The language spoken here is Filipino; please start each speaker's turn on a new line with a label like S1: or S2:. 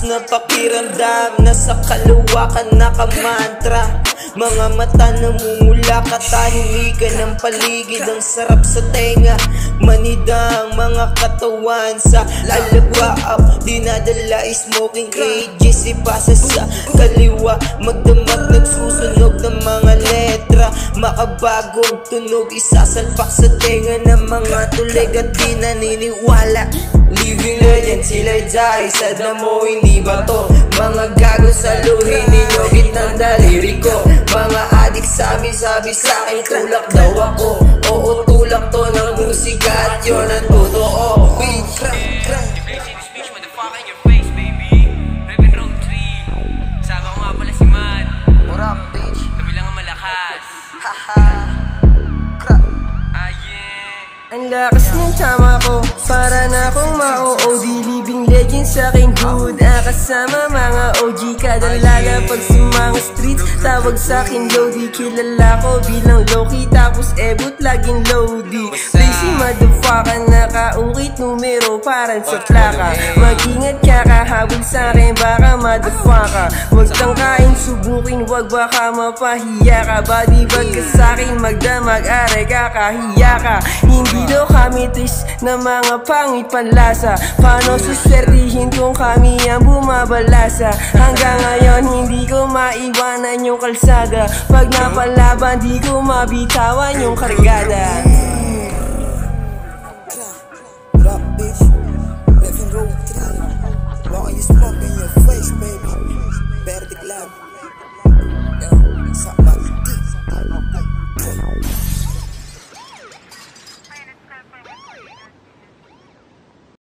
S1: na pakiramdam, nasa kaliwa ka nakamantra. Mga mata namumula, katahimikan ng paligid. Ang sarap sa tenga, manidang mga katawan sa alawa up. Dinadala smoking ages, ipasa sa kaliwa. Magdamag nagsusunog ng mga letra, makabagong tunog, isasalpak sa tenga ng mga tulig at di naniniwala. Living legend, sila'y die, sad na mo hindi ba to? Mga gago saluhin ninyo, gitnang daliri ko. Mga adik sabi sa akin, tulak daw ako. Oo, tulak to ng musika at yun ang totoo. Beat, crack.
S2: What up, bitch?
S3: Kami lang ang malakas.
S2: Haha. Crack.
S4: Ang lakas ng tama ko, para na akong ma-OOD. Living legend sa aking hood, kasama mga OG. Kada lalapag sa mga streets, tawag sa akin Lodi. Kilala ko bilang Loki, tapos ebot laging Lodi. Lazy motherfucker, nakaukit numero parang sa plaka. Mag-ingat ka, kahabol sa akin, baka motherfucker. Huwag tangkain, subukin, wag baka mapahiya ka. Body bag ka sa'kin, magdamag, aray ka, kahiya ka. Hindi daw kami tis na mga pangit panlasa. Paano suswertihin kung kami ang bumabalasa? Hanggang ngayon hindi ko maiwanan yung kalsada. Pag napalaban di ko mabitawan yung kargada.